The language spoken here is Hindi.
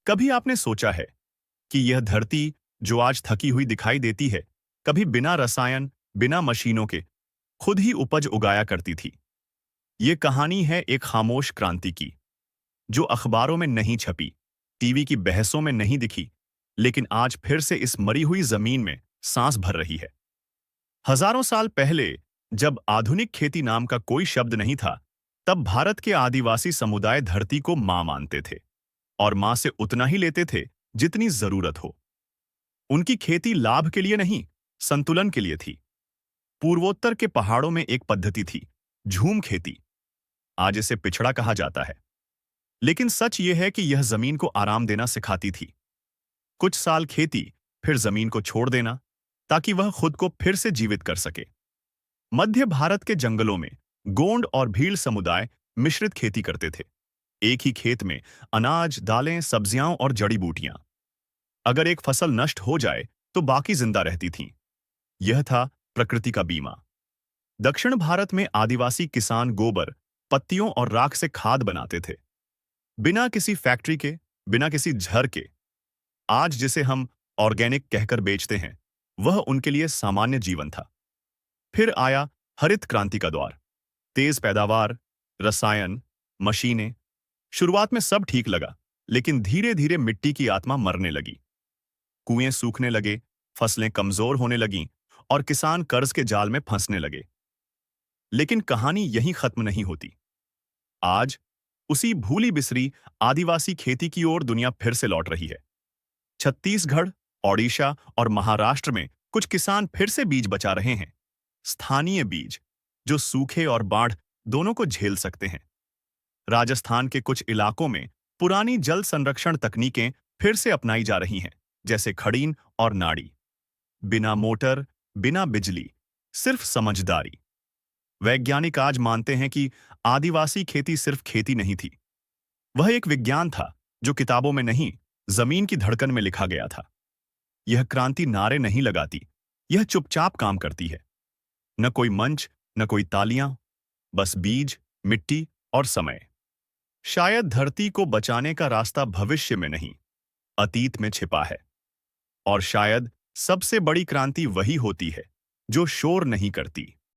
कभी आपने सोचा है कि यह धरती जो आज थकी हुई दिखाई देती है, कभी बिना रसायन, बिना मशीनों के खुद ही उपज उगाया करती थी। ये कहानी है एक खामोश क्रांति की, जो अखबारों में नहीं छपी, टीवी की बहसों में नहीं दिखी, लेकिन आज फिर से इस मरी हुई जमीन में सांस भर रही है। हजारों साल पहले, जब आधुनिक खेती नाम का कोई शब्द नहीं था, तब भारत के आदिवासी समुदाय धरती को मां मानते थे और मां से उतना ही लेते थे जितनी जरूरत हो। उनकी खेती लाभ के लिए नहीं, संतुलन के लिए थी। पूर्वोत्तर के पहाड़ों में एक पद्धति थी, झूम खेती। आज इसे पिछड़ा कहा जाता है, लेकिन सच यह है कि यह जमीन को आराम देना सिखाती थी। कुछ साल खेती, फिर जमीन को छोड़ देना, ताकि वह खुद को फिर से जीवित कर सके। मध्य भारत के जंगलों में गोंड और भील समुदाय मिश्रित खेती करते थे। एक ही खेत में अनाज, दालें, सब्जियां और जड़ी बूटियां। अगर एक फसल नष्ट हो जाए तो बाकी जिंदा रहती थीं। यह था प्रकृति का बीमा। दक्षिण भारत में आदिवासी किसान गोबर, पत्तियों और राख से खाद बनाते थे, बिना किसी फैक्ट्री के, बिना किसी झर के। आज जिसे हम ऑर्गेनिक कहकर बेचते हैं, वह उनके लिए सामान्य जीवन था। फिर आया हरित क्रांति का दौर। तेज पैदावार, रसायन, मशीनें। शुरुआत में सब ठीक लगा, लेकिन धीरे धीरे मिट्टी की आत्मा मरने लगी। कुएं सूखने लगे, फसलें कमजोर होने लगीं और किसान कर्ज के जाल में फंसने लगे। लेकिन कहानी यहीं खत्म नहीं होती। आज उसी भूली बिसरी आदिवासी खेती की ओर दुनिया फिर से लौट रही है। छत्तीसगढ़, ओडिशा और महाराष्ट्र में कुछ किसान फिर से बीज बचा रहे हैं। स्थानीय बीज, जो सूखे और बाढ़ दोनों को झेल सकते हैं। राजस्थान के कुछ इलाकों में पुरानी जल संरक्षण तकनीकें फिर से अपनाई जा रही हैं, जैसे खड़ीन और नाड़ी। बिना मोटर, बिना बिजली, सिर्फ समझदारी। वैज्ञानिक आज मानते हैं कि आदिवासी खेती सिर्फ खेती नहीं थी, वह एक विज्ञान था जो किताबों में नहीं, जमीन की धड़कन में लिखा गया था। यह क्रांति नारे नहीं लगाती, यह चुपचाप काम करती है। न कोई मंच, न कोई तालियां, बस बीज, मिट्टी और समय। शायद धरती को बचाने का रास्ता भविष्य में नहीं, अतीत में छिपा है। और शायद सबसे बड़ी क्रांति वही होती है जो शोर नहीं करती।